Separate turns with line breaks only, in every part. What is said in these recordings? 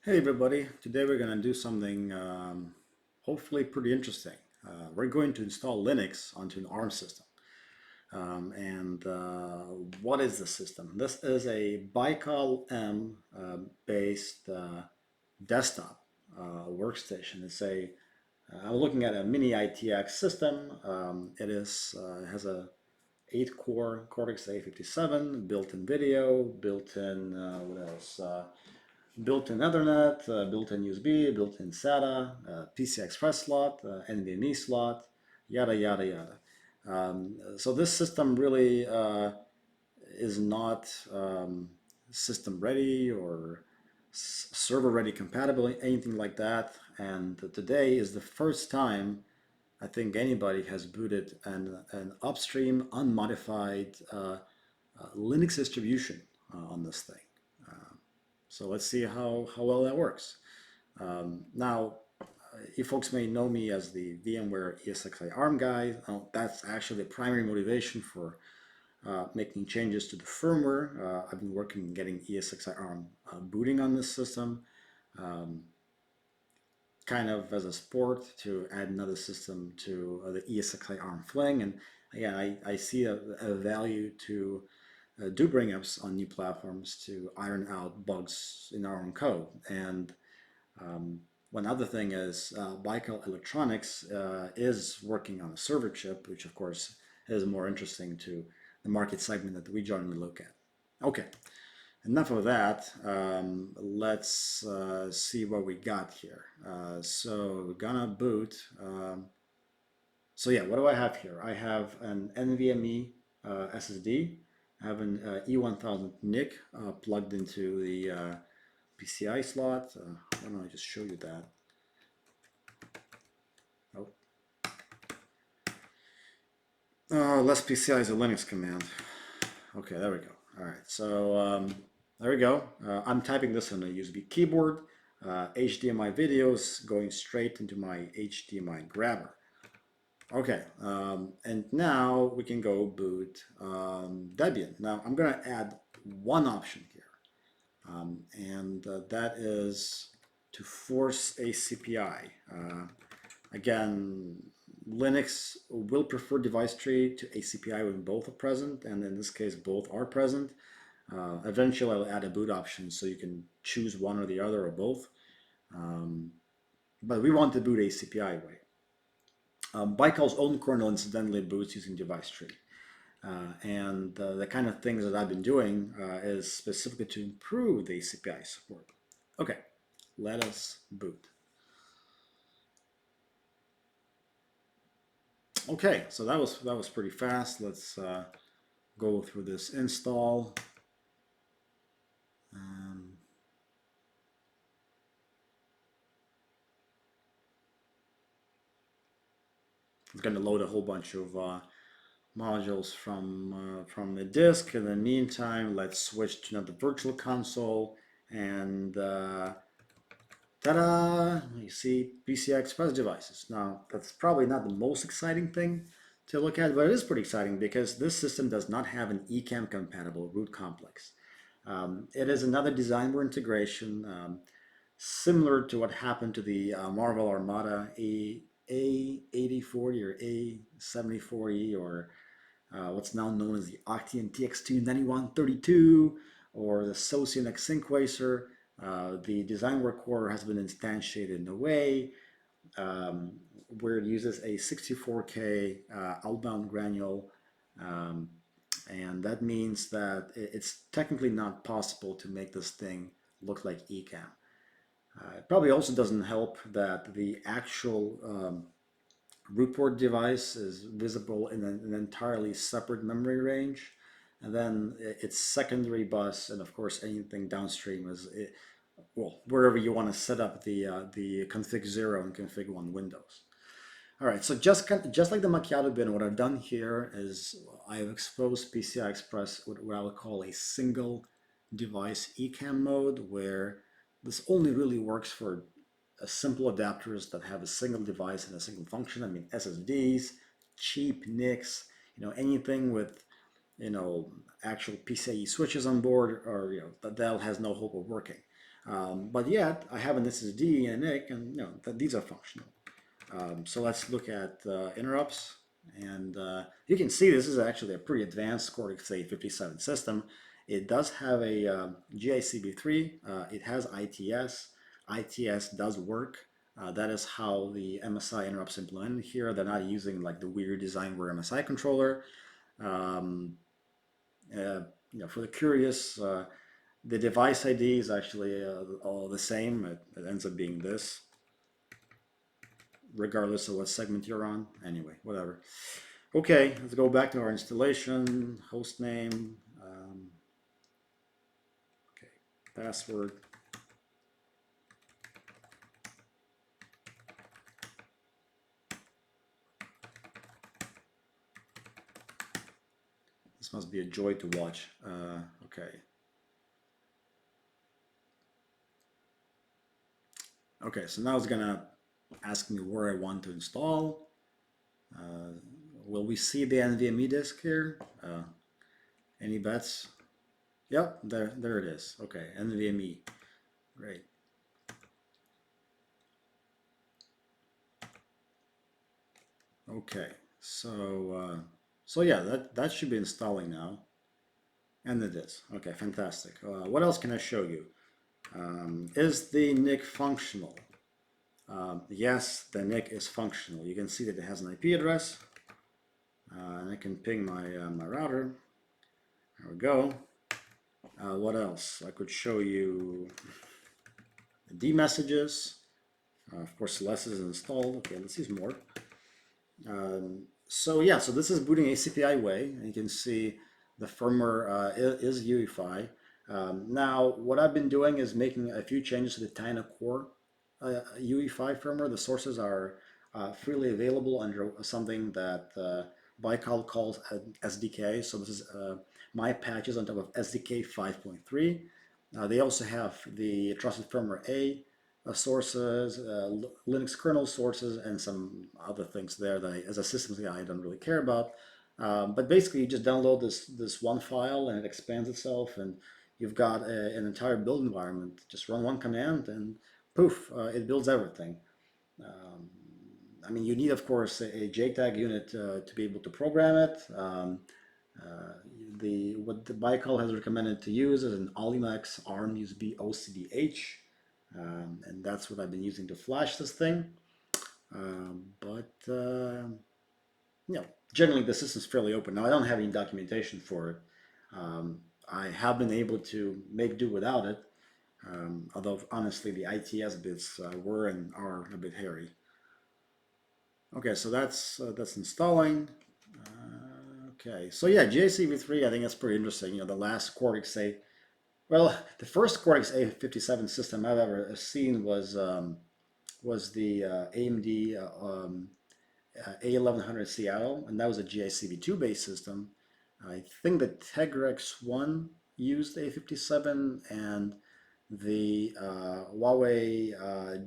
Hey everybody, today we're going to do something hopefully pretty interesting. We're going to install Linux onto an ARM system. And what is the system? This is a Baikal-M based desktop workstation. I'm looking at a mini-ITX system. It has a 8-core Cortex A57, built-in video, built-in, what else? Built-in Ethernet, built-in USB, built-in SATA, PCI Express slot, NVMe slot, yada yada yada. So this system really is not system ready or server ready compatible, anything like that. And today is the first time I think anybody has booted an upstream unmodified Linux distribution on this thing. So let's see how well that works. Now, you folks may know me as the VMware ESXi-Arm guy. That's actually the primary motivation for making changes to the firmware. I've been working on getting ESXi-Arm booting on this system, um, kind of as a sport to add another system to the ESXi-Arm fling. And again, I see a value to do bring ups on new platforms to iron out bugs in our own code. And one other thing is Baikal Electronics is working on a server chip, which of course is more interesting to the market segment that we generally look at. Okay, enough of that. Let's see what we got here. So we're gonna boot. So yeah, what do I have here? I have an NVMe SSD. I have an E1000 NIC plugged into the PCI slot. Why don't I just show you that? Oh, less PCI is a Linux command. Okay, there we go. All right, so there we go. I'm typing this on a USB keyboard. HDMI videos going straight into my HDMI grabber. Okay, and now we can go boot Debian. Now I'm going to add one option here, and that is to force ACPI. Again, Linux will prefer device tree to ACPI when both are present, and in this case, both are present. Eventually, I'll add a boot option so you can choose one or the other or both. But we want to boot ACPI way. Baikal's own kernel incidentally boots using device tree. And the kind of things that I've been doing is specifically to improve the ACPI support. Okay, let us boot. Okay, so that was pretty fast. Let's go through this install. It's going to load a whole bunch of modules from the disk. In the meantime, let's switch to another virtual console and ta-da! You see PCI Express devices. Now, that's probably not the most exciting thing to look at, but it is pretty exciting because this system does not have an eCam compatible root complex. It is another DesignWare integration, similar to what happened to the Marvel Armada A8040 or A7040 or what's now known as the Octane TX29132 or the Socian X-Sync Racer. The DesignWare core has been instantiated in a way where it uses a 64K outbound granule, and that means that it's technically not possible to make this thing look like eCam. It probably also doesn't help that the actual root port device is visible in an entirely separate memory range, and then its secondary bus, and of course anything downstream is well, wherever you want to set up the config 0 and config 1 windows. All right, so just like the Macchiato bin, what I've done here is I've exposed PCI Express what I would call a single device eCam mode, where this only really works for simple adapters that have a single device and a single function. I mean, SSDs, cheap NICs, anything with, actual PCIe switches on board, or that has no hope of working. But yet I have an SSD and a NIC, and these are functional. So let's look at interrupts, and you can see this is actually a pretty advanced Cortex-A57 system. It does have a GICB3. It has ITS. ITS does work. That is how the MSI interrupts implemented here. They're not using like the weird DesignWare MSI controller. For the curious, the device ID is actually all the same. It ends up being this, regardless of what segment you're on. Anyway, whatever. Okay, let's go back to our installation, host name, okay, password. This must be a joy to watch. Okay. Okay, so now it's gonna ask me where I want to install. Will we see the NVMe disk here? Any bets? Yep, there it is. Okay, NVMe. Great. Okay, so yeah, that should be installing now, and it is. Okay, fantastic. What else can I show you? Is the NIC functional? Yes, the NIC is functional. You can see that it has an IP address, and I can ping my my router. There we go. What else? I could show you the D messages. Of course, less is installed. Okay, let's use more. So yeah, so this is booting ACPI way, and you can see the firmware is UEFI. Now, what I've been doing is making a few changes to the Tina Core UEFI firmware. The sources are freely available under something that Baikal calls SDK. So this is my patches on top of SDK 5.3. They also have the trusted firmware A sources, Linux kernel sources, and some other things there that as a systems guy, I don't really care about. But basically, you just download this one file and it expands itself, and you've got an entire build environment. Just run one command and poof, it builds everything. I mean, you need, of course, a JTAG unit to be able to program it. What the Baikal has recommended to use is an Alimax ARM USB OCDH, and that's what I've been using to flash this thing. Generally the system is fairly open. Now I don't have any documentation for it. I have been able to make do without it, although honestly the ITS bits were and are a bit hairy. Okay, so that's installing. Okay, so yeah, GICV3, I think that's pretty interesting. The last Cortex-A, well, the first Cortex-A57 system I've ever seen was the AMD A1100 Seattle, and that was a GICV2 based system. I think the Tegra X1 used A57, and the Huawei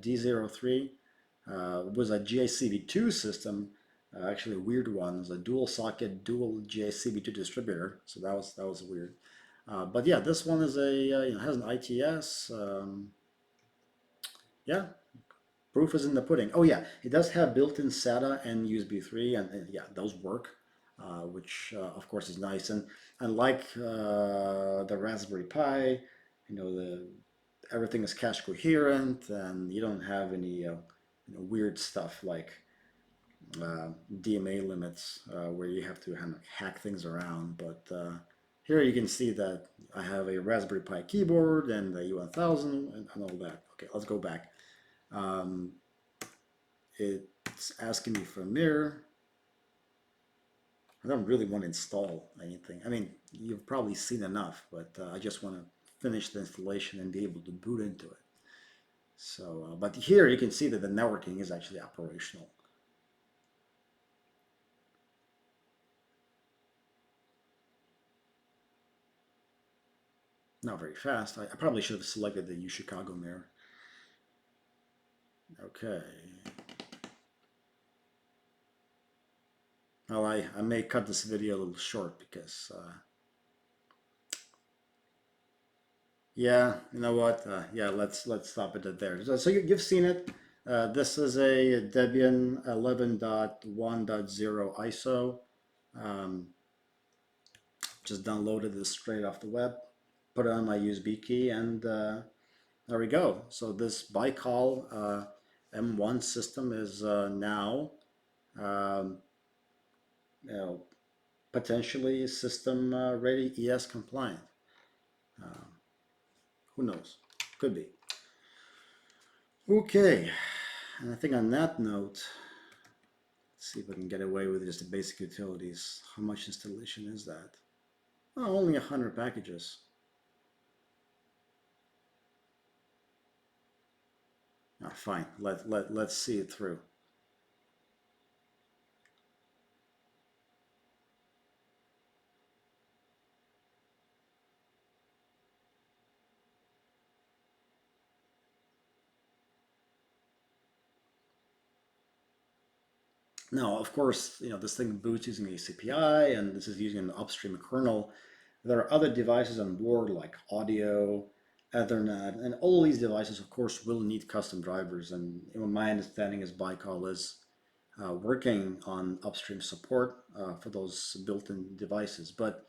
D03 was a GICV2 system. Actually, a weird one. It was a dual socket, dual GICV2 distributor. So that was weird. But yeah, this one is has an ITS. Yeah, proof is in the pudding. Oh yeah, it does have built-in SATA and USB 3, and yeah, those work, which of course is nice. And unlike the Raspberry Pi, everything is cache coherent, and you don't have any weird stuff like DMA limits where you have to kind of hack things around. But here you can see that I have a Raspberry Pi keyboard and a U1000 and all that. Okay, let's go back. It's asking me for a mirror. I don't really want to install anything. I mean, you've probably seen enough, but I just want to finish the installation and be able to boot into it. So, but here you can see that the networking is actually operational. Not very fast. I probably should have selected the UChicago mirror. Okay. Well, I may cut this video a little short because Yeah, you know what? Yeah, let's stop it at there. So you've seen it. This is a Debian 11.1.0 ISO. Um, just downloaded this straight off the web, put it on my USB key, and there we go. So this Baikal M1 system is now um, you know, potentially system ready ES compliant. Uh, who knows? Could be. Okay, and I think on that note, let's see if I can get away with just the basic utilities. How much installation is that? Oh, only 100 packages. Oh, fine, let's see it through. Now, of course, this thing boots using ACPI, and this is using an upstream kernel. There are other devices on board like audio, Ethernet, and all these devices, of course, will need custom drivers. And my understanding is Baikal is working on upstream support for those built-in devices. But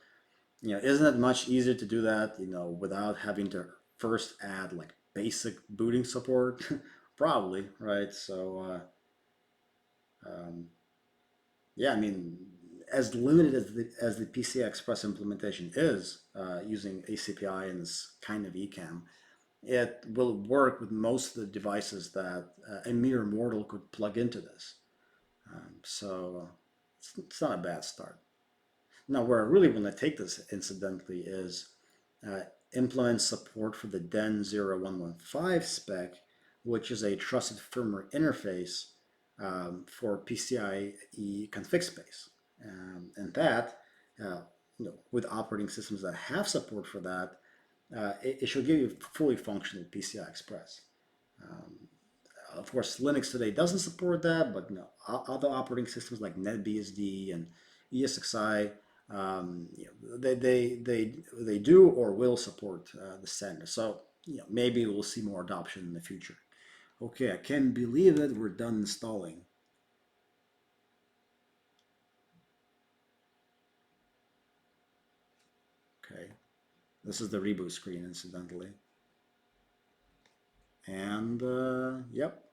isn't it much easier to do that, without having to first add like basic booting support? Probably, right? So, yeah, I mean, as limited as the PCI Express implementation is using ACPI and this kind of ECAM, it will work with most of the devices that a mere mortal could plug into this. So it's not a bad start. Now, where I really want to take this, incidentally, is uh, implement support for the DEN 0115 spec, which is a trusted firmware interface for PCIe config space. And that, uh, with operating systems that have support for that, it should give you fully functional PCI Express. Of course, Linux today doesn't support that, but other operating systems like NetBSD and ESXi, they do or will support the standard. So maybe we'll see more adoption in the future. Okay, I can't believe it. We're done installing. Okay, this is the reboot screen, incidentally. And yep,